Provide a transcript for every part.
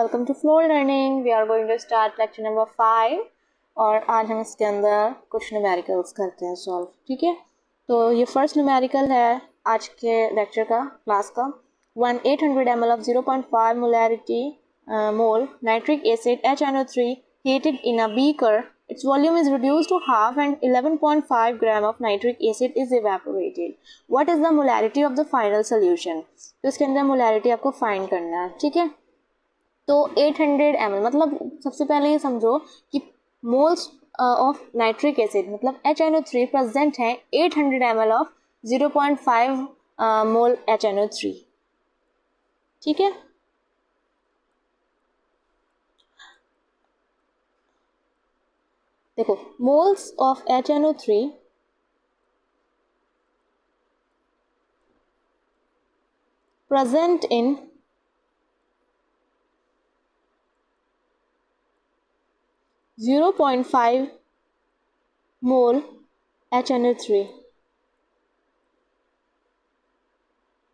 Welcome to floor learning. We are going to start lecture number 5 और आज हम इसके अंदर कुछ न्यूमेरिकल्स करते हैं सॉल्व। ठीक है, तो ये फर्स्ट न्यूमेरिकल है आज के लेक्चर का, क्लास का। 800 ml of 0.5 molarity mole nitric acid HNO3 heated in a beaker. Its volume is reduced to half and 11.5 gram of nitric acid is evaporated. What is the molarity of the final solution? तो इसके अंदर molarity आपको find करना है। ठीक है, तो 800 ml मतलब सबसे पहले ये समझो कि मोल्स ऑफ नाइट्रिक एसिड मतलब HNO3 प्रेजेंट है 800 ml ऑफ 0.5 मोल HNO3। ठीक है, देखो moles of HNO3 present in 0.5 mole HNO3।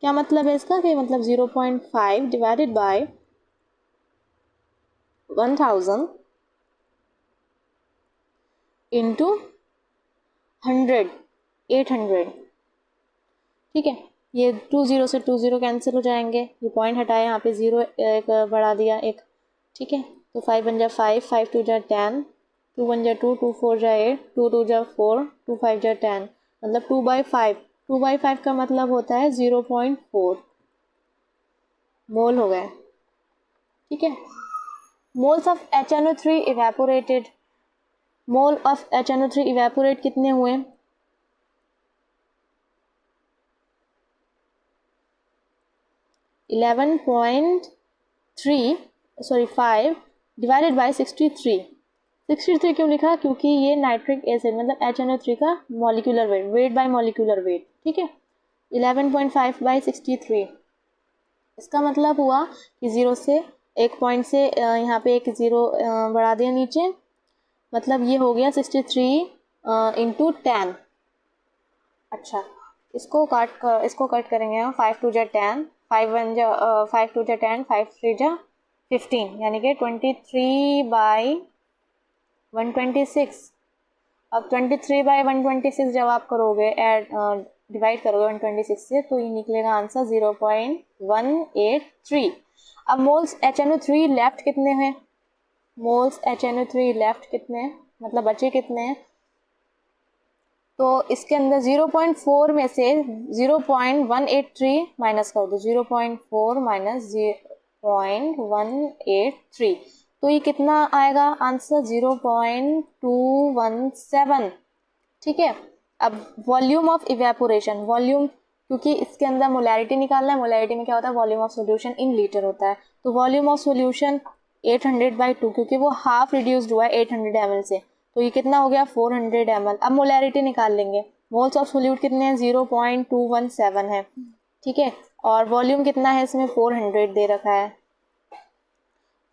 क्या मतलब है इसका कि मतलब 0.5 डिवाइडेड बाय 1000 इंटू 100 800। ठीक है, ये 20 से 20 कैंसिल हो जाएंगे, ये पॉइंट हटाए, यहाँ पे 0 एक बढ़ा दिया एक। ठीक है, तो 5 बन जा 5, 5 2 जा 10, 2 1 जा 2, 2 4 जा 8, 2 2 जा 4, 2 5 जा 10, मतलब 2/5। 2/5 का मतलब होता है 0.4 मोल हो गए। ठीक है, moles of HNO3 evaporated, mole of HNO3 evaporate कितने हुए? 5 डिवाइडेड बाय 63। 63 क्यों लिखा? क्योंकि ये नाइट्रिक एसिड मतलब HNO3 का molecular weight, wait by molecular wait. ठीक है, 11.5/63। इसका मतलब हुआ कि 0 से एक पॉइंट से यहाँ पे एक 0 बढ़ा दिया नीचे, मतलब ये हो गया 63 इंटू 10। अच्छा, इसको कट करेंगे हम। 5 2 जा 10, 5 1 जा 5 2 जा 10, 5 3 जा 15, यानी कि 23/126। अब 23/126 जब आप करोगे डिवाइड करोगे 126 से, तो ये निकलेगा आंसर 0.183। अब मोल्स HNO3 लेफ्ट कितने हैं? मोल्स HNO3 लेफ्ट कितने हैं, मतलब बचे कितने हैं? तो इसके अंदर 0.4 में से 0.183 माइनस कर दो। 0.4 माइनस 0.183, तो ये कितना आएगा आंसर? 0.217। ठीक है, अब वॉल्यूम ऑफ इवेपोरेशन, वॉल्यूम क्योंकि इसके अंदर मोलैरिटी निकालना है, मोलैरिटी में क्या होता है? Volume of solution in litre होता है। तो वॉल्यूम ऑफ सॉल्यूशन 800/2, क्योंकि वो हाफ रिड्यूस्ड हुआ है 800 ml से, तो ये कितना हो गया? 400 ml। अब मोलैरिटी निकाल लेंगे। मोल्स ऑफ सोल्यूट कितने हैं? 0.217 है। ठीक है, और वॉल्यूम कितना है इसमें? 400 दे रखा है।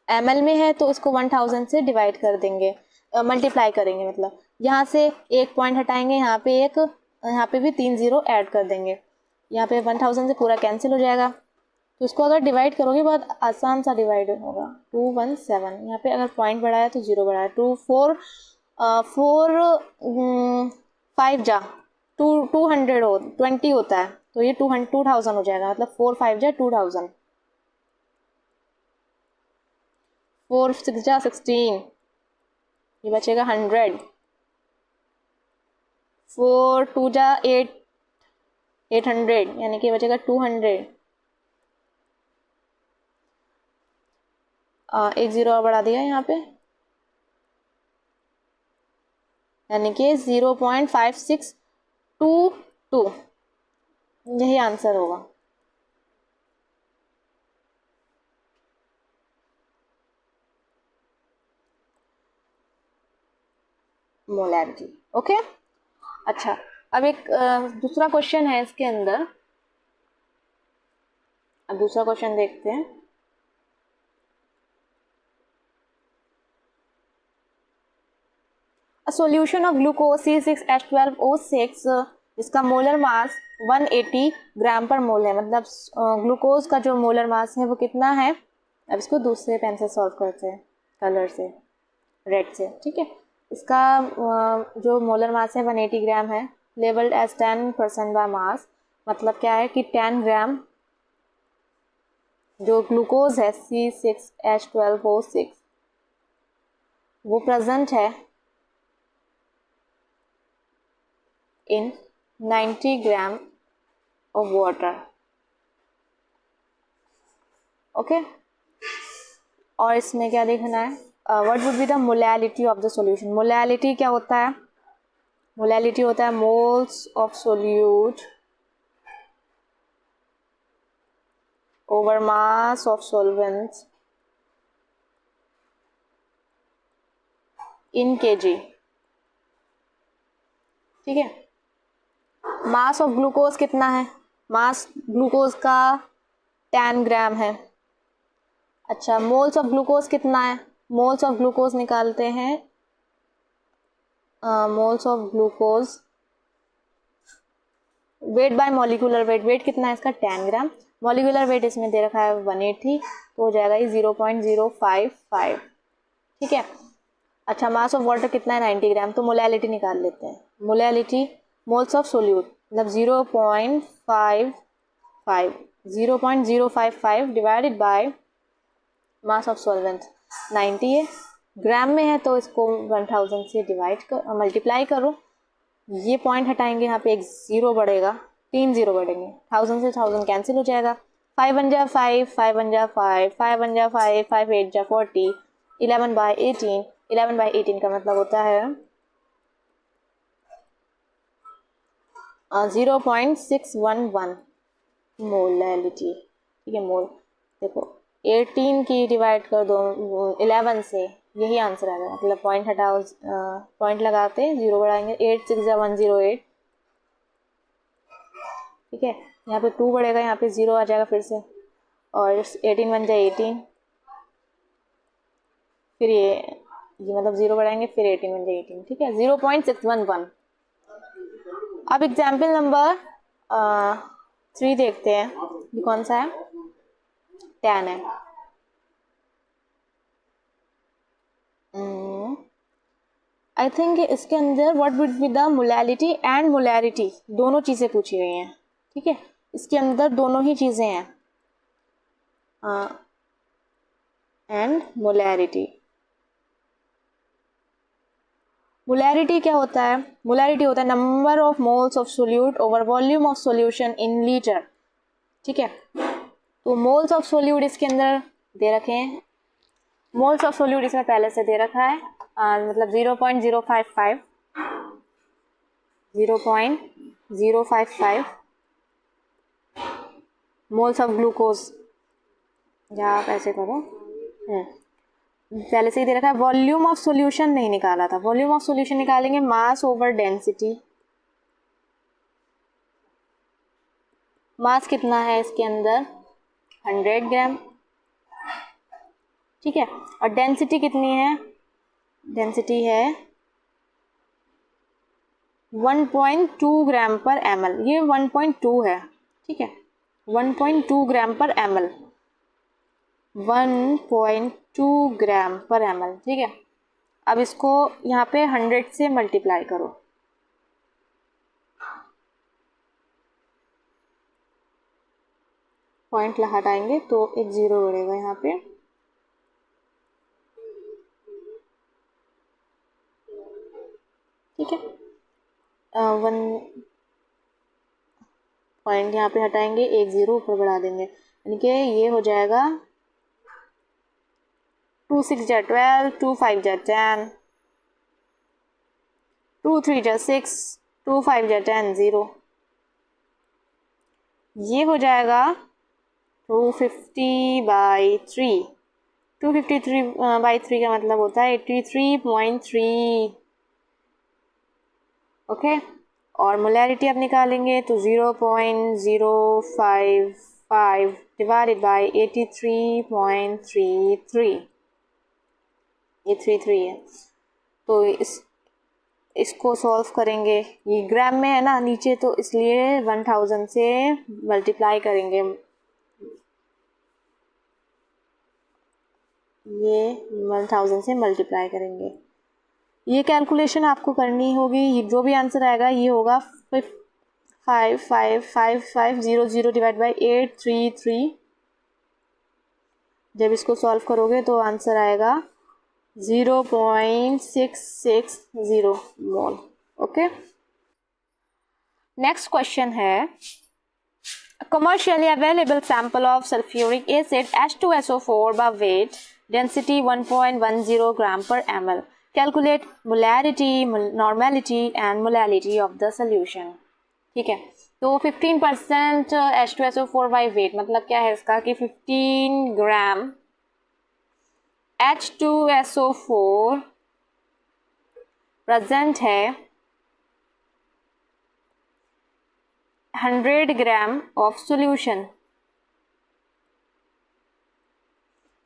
ml में है तो इसको 1000 से डिवाइड कर देंगे, मल्टीप्लाई करेंगे, मतलब यहाँ से एक पॉइंट हटाएंगे, यहाँ पे भी 3 0 ऐड कर देंगे। यहाँ पे 1000 से पूरा कैंसिल हो जाएगा, तो इसको अगर डिवाइड करोगे बहुत आसान सा डिवाइड होगा। 217, यहाँ पे अगर पॉइंट बढ़ाया तो 0 बढ़ाया। 2 4 5 जा 200 हो 20 होता है, तो ये 2000 हो जाएगा, मतलब 4 5 जा 2000, 4 6 जा 16, ये बचेगा 100। 4 2 जा 8 800, यानी कि बचेगा 200। एक 0 और बढ़ा दिया यहाँ पे, यानी कि 0.5622, यही आंसर होगा। मोलैरिटी। ओके, अच्छा, अब एक दूसरा क्वेश्चन है इसके अंदर। अब दूसरा क्वेश्चन देखते हैं। A solution of glucose C6H12O6 जिसका मोलर मास 180 ग्राम पर मोल है, मतलब ग्लूकोज का जो मोलर मास है वो कितना है? अब इसको दूसरे पेन से सॉल्व करते हैं, कलर से, रेड से, ठीक है। इसका जो मोलर मास है 180 ग्राम है, लेबल्ड एज 10% बाय मास, मतलब क्या है कि 10 ग्राम जो ग्लूकोज है C6H12O6 वो प्रेजेंट है इन 90 ग्राम ऑफ वाटर, ओके। और इसमें क्या देखना है, what would be the molality of the solution. Molality क्या होता है, मोलैलिटी होता है moles of solute over mass of solvent in kg, ठीक है। मास ऑफ ग्लूकोज कितना है, मास ग्लूकोज का 10 ग्राम है। अच्छा, मोल्स ऑफ ग्लूकोज कितना है, मोल्स ऑफ ग्लूकोज निकालते हैं, moles of glucose weight by molecular weight, weight कितना है इसका 10 ग्राम, मॉलिक्यूलर वेट इसमें दे रखा है 180, तो हो जाएगा ये 0.055, ठीक है। अच्छा, मास ऑफ वाटर कितना है 90 ग्राम, तो मोलैलिटी निकाल लेते हैं। मोलैलिटी मोल्स ऑफ सोल्यूट मतलब 0.055 divided by mass of solvent 90 है, ग्राम में है तो इसको 1000 से डिवाइड कर मल्टीप्लाई करो, ये पॉइंट हटाएंगे, यहाँ पे एक जीरो बढ़ेगा, 3 जीरो बढ़ेंगे, 1000 से 1000 कैंसिल हो जाएगा, 5 1 जा 5, 5 1 जा 5, 5 1 जा 5, 5 8 जा 40, 11 बाय 18, 11 बाय 18 का मतलब होता है 0.611 मोलैलिटी, ठीक है। मोल देखो 18 की डिवाइड कर दो 11 से, यही आंसर आएगा, मतलब पॉइंट हटाओ, पॉइंट लगाते जीरो बढ़ाएंगे, 8 6 जा 108, ठीक है। यहाँ पे 2 बढ़ेगा, यहाँ पे 0 आ जाएगा फिर से, और 18 1 जा 18, फिर ये मतलब 0 बढ़ाएंगे, फिर 18 1 जा 18, ठीक है, 0.611। अब एग्जाम्पल नंबर 3 देखते हैं, ये कौन सा है, 10 है। आई थिंक इसके अंदर what would be the molality and molarity, दोनों चीज़ें पूछी गई हैं, ठीक है। इसके अंदर दोनों ही चीज़ें हैं, एंड मोलैरिटी। मोलैरिटी क्या होता है, मोलैरिटी होता है number of moles of solute over volume of solution in litre, ठीक है। तो मोल्स ऑफ सोल्यूट इसके अंदर दे रखे हैं, मोल्स ऑफ सोल्यूट इसमें पहले से दे रखा है, मतलब 0.055 मोल्स ऑफ ग्लूकोज, या आप ऐसे करो, पहले से ही दे रखा है। वॉल्यूम ऑफ सॉल्यूशन नहीं निकाला था, वॉल्यूम ऑफ सॉल्यूशन निकालेंगे मास ओवर डेंसिटी, मास कितना है इसके अंदर 100 ग्राम, ठीक है। और डेंसिटी कितनी है, डेंसिटी है 1.2 ग्राम पर ml, ये 1.2 है, ठीक है, 1.2 ग्राम पर ml, 1.2 ग्राम पर ml, ठीक है। अब इसको यहाँ पे 100 से मल्टीप्लाई करो, पॉइंट हटाएंगे तो एक जीरो बढ़ेगा यहाँ पे, ठीक है। 1 पॉइंट यहाँ पे हटाएंगे, एक जीरो ऊपर बढ़ा देंगे, यानी कि ये हो जाएगा 2 6 जा 12, 2 5 जा 10, 2 3 जा 6, 2 5 जा 10, 0, ये हो जाएगा 250/3, 253/3 का मतलब होता है 83.3, ओके। और मोलैरिटी अब निकालेंगे तो 0.055 डिवाइडेड बाय 83.33, ये 33 है, तो इसको सॉल्व करेंगे, ये ग्राम में है ना नीचे, तो इसलिए 1000 से मल्टीप्लाई करेंगे, ये 1000 से मल्टीप्लाई करेंगे। ये कैलकुलेशन आपको करनी होगी, जो भी आंसर आएगा ये होगा 555500 डिवाइड बाई 833। जब इसको सॉल्व करोगे तो आंसर आएगा 0.660 मोल। ओके, नेक्स्ट क्वेश्चन है commercially available sample of sulfuric acid H2SO4 by weight density 1.10 gram per ml. Calculate molarity, normality and molality of the solution. ठीक है, तो 15% H2SO4 by weight मतलब क्या है इसका कि 15 ग्राम H2SO4 प्रेजेंट है 100 ग्राम ऑफ सॉल्यूशन।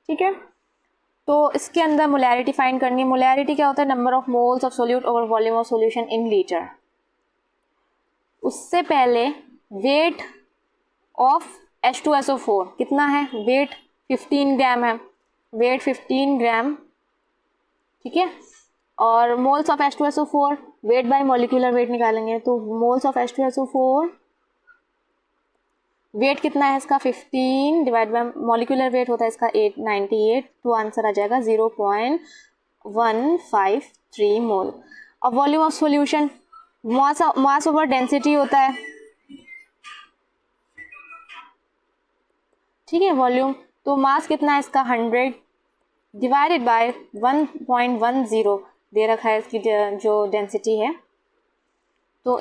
ठीक है, तो इसके अंदर मोलैरिटी फाइंड करनी है। मोलैरिटी क्या होता है? Number of moles of solute over volume of solution in litre. उससे पहले वेट ऑफ H2SO4 कितना है? वेट 15 ग्राम है, वेट 15 ग्राम। ठीक है, और moles of H2SO4 wait by molecular wait निकालेंगे, तो मोल्स ऑफ H2SO4 वेट कितना है इसका? 15 डिवाइड बाय मॉलिक्यूलर वेट होता है इसका 898, तो आंसर आ जाएगा 0.153 मोल। अब volume of solution mass over density होता है। ठीक है, वॉल्यूम तो मास कितना है इसका? 100 डिवाइडेड बाय 1.10 दे रखा है इसकी जो डेंसिटी है। तो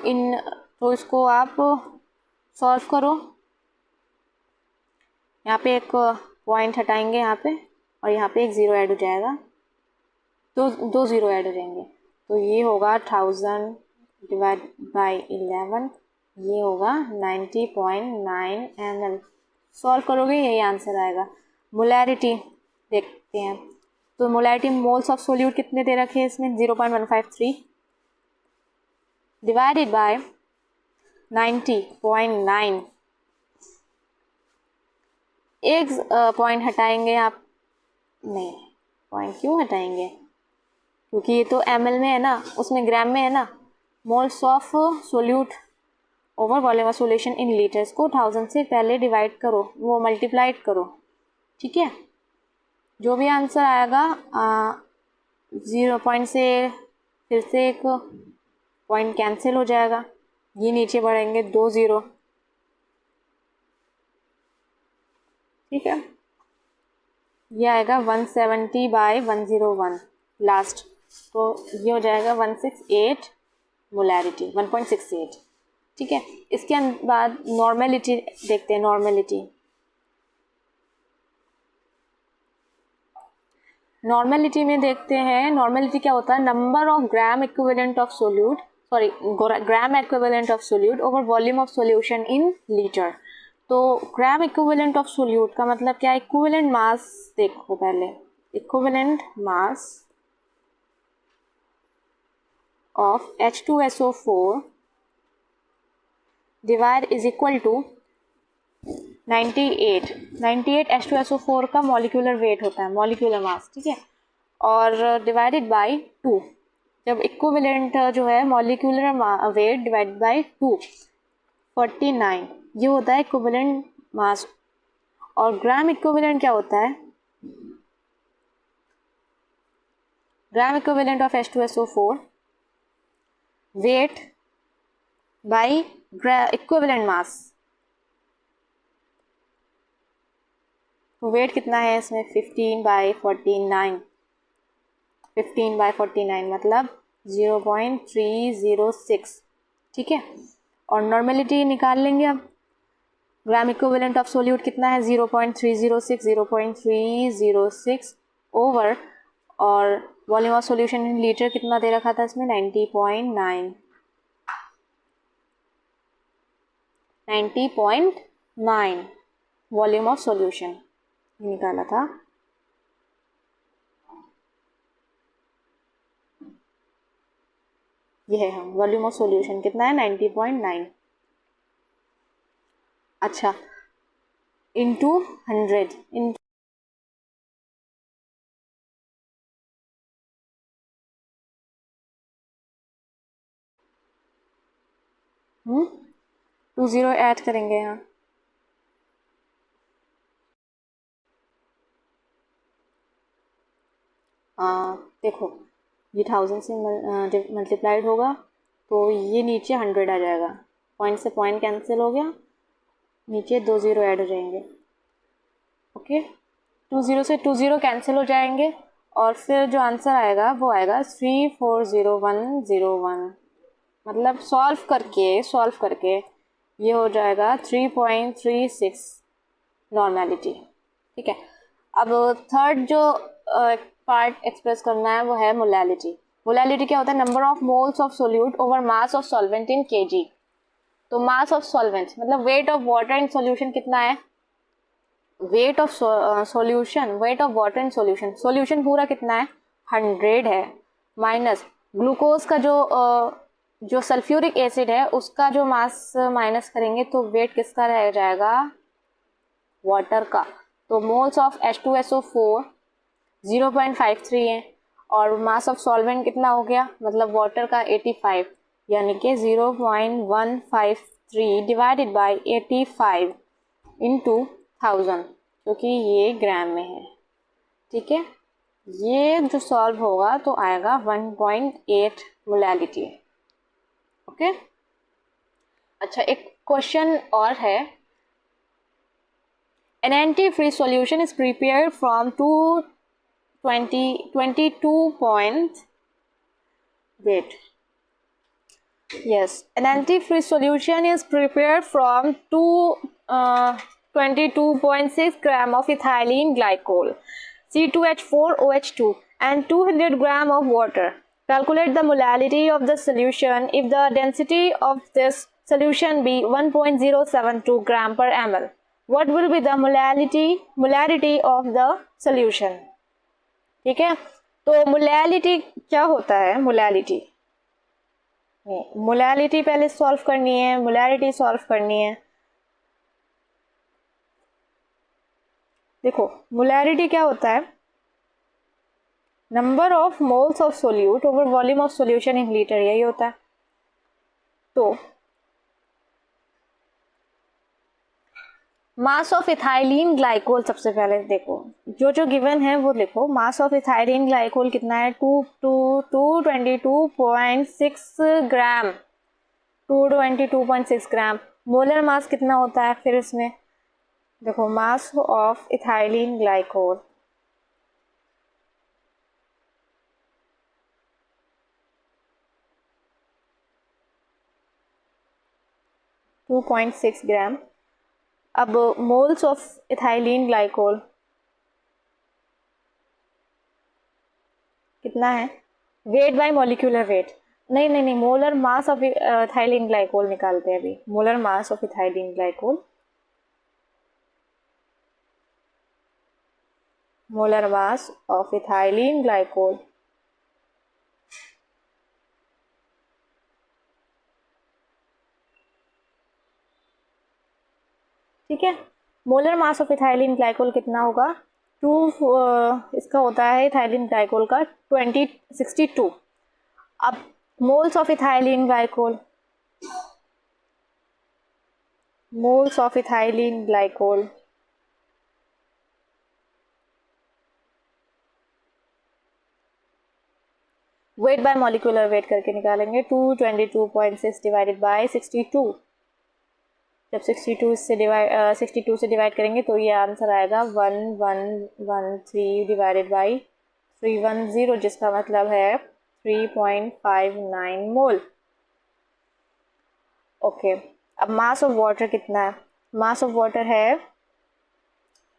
इसको आप सॉल्व करो। यहाँ पे एक पॉइंट हटाएंगे यहाँ पे, और यहाँ पे एक ज़ीरो ऐड हो जाएगा, दो ज़ीरो ऐड हो जाएंगे, तो ये होगा 1000 डिवाइड बाय 11, ये होगा 90.9 ml। सॉल्व करोगे यही आंसर आएगा। मोलैरिटी देखते हैं, तो मोलैरिटी मोल्स ऑफ सोल्यूट कितने दे रखे हैं इसमें? 0.153 डिवाइडेड बाय 90.9। एक पॉइंट हटाएंगे आप, नहीं पॉइंट क्यों हटाएंगे, क्योंकि ये तो ml में है ना, उसमें ग्राम में है ना। Moles of solute over volume of solution in litres को 1000 से पहले डिवाइड करो, वो मल्टीप्लाइड करो। ठीक है, जो भी आंसर आएगा 0 पॉइंट से फिर से एक पॉइंट कैंसिल हो जाएगा, ये नीचे बढ़ेंगे 2 ज़ीरो। ठीक है, ये आएगा 170 बाय 101 लास्ट, तो ये हो जाएगा 168 मोलैरिटी, 1.68। ठीक है, इसके बाद नॉर्मेलिटी देखते हैं। नॉर्मेलिटी में देखते हैं, नॉर्मेलिटी क्या होता है? Number of gram equivalent of solute, gram equivalent of solute over volume of solution in litre. तो ग्राम इक्विवेलेंट ऑफ सोल्यूट का मतलब क्या? इक्विवेलेंट मास देखो पहले, equivalent mass of H2SO4 divide is equal to 98 H2SO4 का molecular weight होता है, molecular mass. ठीक है, और डिवाइडेड बाय 2, जब इक्विवेलेंट जो है मॉलिक्यूलर वेट डिवाइडेड बाय 2, 49, ये होता है इक्विवेलेंट मास। और ग्राम इक्विवेलेंट क्या होता है? Gram equivalent of H2SO4 weight by equivalent mass. तो वेट कितना है इसमें? 15 बाय 49, 15 बाय 49 मतलब 0.306। ठीक है, और नॉर्मेलिटी निकाल लेंगे अब। ग्राम इक्विवेलेंट ऑफ सोल्यूट कितना है? 0.306 ओवर, और volume of solution in litre कितना दे रखा था इसमें? 90.9 वॉल्यूम ऑफ सॉल्यूशन निकाला था। यह है हम वॉल्यूम ऑफ सॉल्यूशन कितना है? 90.9। अच्छा, इंटू 100 2 0 ऐड करेंगे यहाँ। देखो ये 1000 से मल्टीप्लाइड होगा तो ये नीचे 100 आ जाएगा, पॉइंट से पॉइंट कैंसिल हो गया, नीचे 2 0 ऐड हो जाएंगे। ओके 2 0 से 2 0 कैंसिल हो जाएंगे और फिर जो आंसर आएगा वो आएगा 340101। मतलब सॉल्व करके ये हो जाएगा 3.36 नॉर्मेलिटी। ठीक है, अब थर्ड जो पार्ट एक्सप्रेस करना है वो है मोलैलिटी। मोलैलिटी क्या होता है? Number of moles of solute over mass of solvent in KG. तो मास ऑफ सॉल्वेंट मतलब weight of water in solution कितना है? Weight of solution, weight of water in solution, solution पूरा कितना है? 100 है, माइनस ग्लूकोज का जो सल्फ्यूरिक एसिड है उसका जो मास माइनस करेंगे तो वेट किसका रह जाएगा? वाटर का। तो मोल्स ऑफ H2SO4 0.53 है और मास ऑफ सॉल्वेंट कितना हो गया? मतलब वाटर का 85, यानी कि 0.153 डिवाइडेड बाय 85 इंटू 1000, क्योंकि ये ग्राम में है। ठीक है, ये जो सॉल्व होगा तो आएगा 1.8 मोलैलिटी। ओके, अच्छा एक क्वेश्चन और है। An antifreeze solution is prepared from 22 point, wait, yes, an antifreeze solution is prepared from 22.6 gram of ethylene glycol, C2H4OH2 and 200 gram of water. Calculate the molality of the solution if the density of this solution be 1.072 gram per ml. What will be the molarity of the solution? ठीक है, तो molality क्या होता है? Molality पहले solve करनी है, molality solve करनी है। देखो मोलैलिटी क्या होता है? Number of moles of solute over volume of solution in litre, यही होता है। तो मास ऑफ इथाइलिन ग्लाइकोल, सबसे पहले देखो जो गिवन है वो लिखो। मास ऑफ इथाइलिन ग्लाइकोल कितना है? 222.6 ग्राम, 222.6 ग्राम। मोलर मास कितना होता है फिर इसमें? देखो mass of ethylene glycol to 2.6 gram. अब मोल्स ऑफ इथाइलिन ग्लाइकोल कितना है? वेट बाय मॉलिक्यूलर वेट, नहीं, molar mass of ethylene glycol निकालते हैं अभी। Molar mass of ethylene glycol, molar mass of ethylene glycol ठीक है। Molar mass of ethylene glycol कितना होगा? इसका होता है इथाइलिन ग्लाइकोल का 62। अब moles of ethylene glycol, moles of ethylene glycol wait by molecular wait करके निकालेंगे। 222.6 डिवाइडेड बाय 62, जब 62 से डिवाइड करेंगे तो ये आंसर आएगा 1113 डिवाइडेड बाई 310, जिसका मतलब है 3.59 मोल। ओके, अब मास ऑफ वाटर कितना है? मास ऑफ वाटर है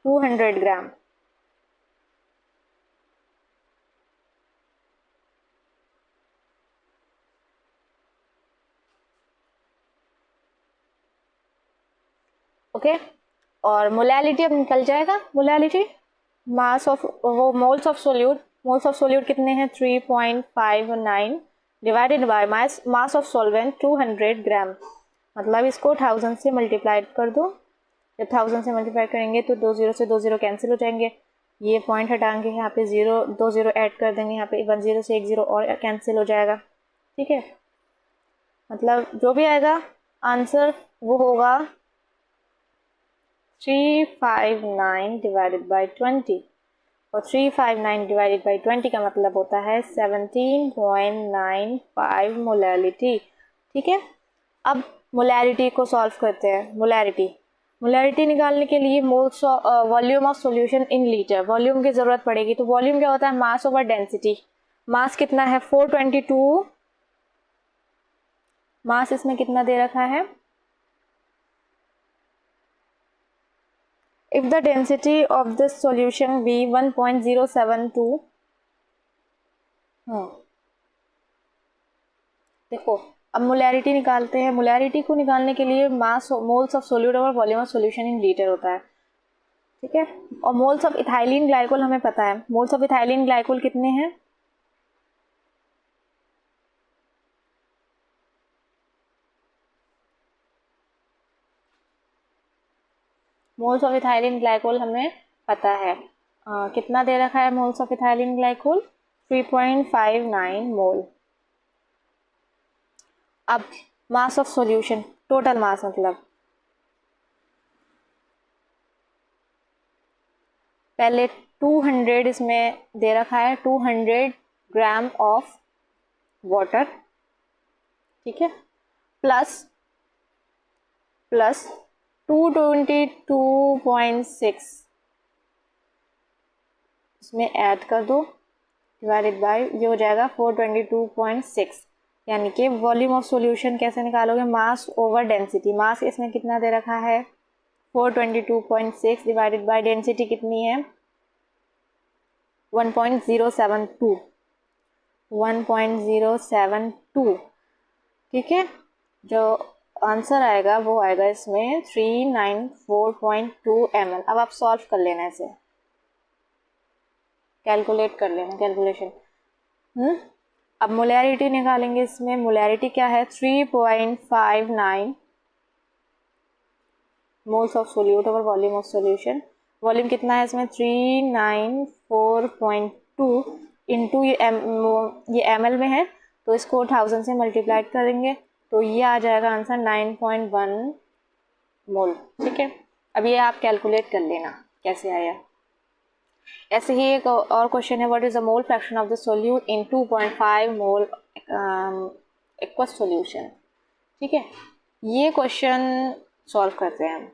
200 ग्राम। ओके, और मोलैलिटी अब निकल जाएगा। मोलैलिटी मास ऑफ वो मोल्स ऑफ सोल्यूट कितने हैं? 3.59 divided by mass of solvent 200 ग्राम। मतलब इसको 1000 से मल्टीप्लाइड कर दो। जब 1000 से मल्टीप्लाई करेंगे तो 2 0 से 2 0 कैंसिल हो जाएंगे। ये पॉइंट हटाएंगे, यहाँ पे 2 0 ऐड कर देंगे, यहाँ पे 1 0 से 1 0 और कैंसिल हो जाएगा। ठीक है, मतलब जो भी आएगा आंसर वो होगा 359 डिवाइडेड बाई 20, और 359 डिवाइडेड बाई 20 का मतलब होता है 17.95 मोलैरिटी। ठीक है, अब मोलैरिटी को सॉल्व करते हैं। मोलैरिटी निकालने के लिए moles volume of solution in litre, volume की ज़रूरत पड़ेगी। तो वॉल्यूम क्या होता है? मास ओवर डेंसिटी। मास कितना है? 422। मास इसमें कितना दे रखा है? If the density of this solution be 1.072, देखो अब मोलैरिटी निकालते हैं। मोलैरिटी को निकालने के लिए मास मोल्स ऑफ सोल्यूट और volume of solution in litre होता है। ठीक है, और मोल्स ऑफ इथाइलिन ग्लाइकोल हमें पता है। मोल्स ऑफ इथाइलिन ग्लाइकोल कितने हैं? मोल्स ऑफ इथाइलिन ग्लाइकोल हमें पता है। कितना दे रखा है मोल्स ऑफ इथाइलिन ग्लाइकोल? 3.59 मोल। अब mass of solution, total mass मतलब पहले 200 इसमें दे रखा है, 200 ग्राम ऑफ वाटर। ठीक है, प्लस 222.6 इसमें ऐड कर दो, डिवाइडेड बाय ये हो जाएगा 422.6। यानी कि वॉल्यूम ऑफ सॉल्यूशन कैसे निकालोगे? मास ओवर डेंसिटी। मास इसमें कितना दे रखा है? 422.6 डिवाइडेड बाय डेंसिटी कितनी है? 1.072। 1.072। ठीक है, जो आंसर आएगा वो आएगा इसमें 394.2 ml। अब आप सॉल्व कर लेना, इसे कैलकुलेट कर लेना, कैलकुलेशन। अब मोलैरिटी निकालेंगे। इसमें मोलैरिटी क्या है? 3.59 moles of solute over volume of solution. Volume कितना है इसमें? 394.2 इंटू ये ml में है, तो इसको 1000 से मल्टीप्लाई करेंगे तो ये आ जाएगा आंसर 9.1 मोल। ठीक है, अब ये आप कैलकुलेट कर लेना कैसे आया। ऐसे ही एक और क्वेश्चन है, what is the mole fraction of the solute in 2.5 mole aqueous solution. ठीक है, ये क्वेश्चन सॉल्व करते हैं हम।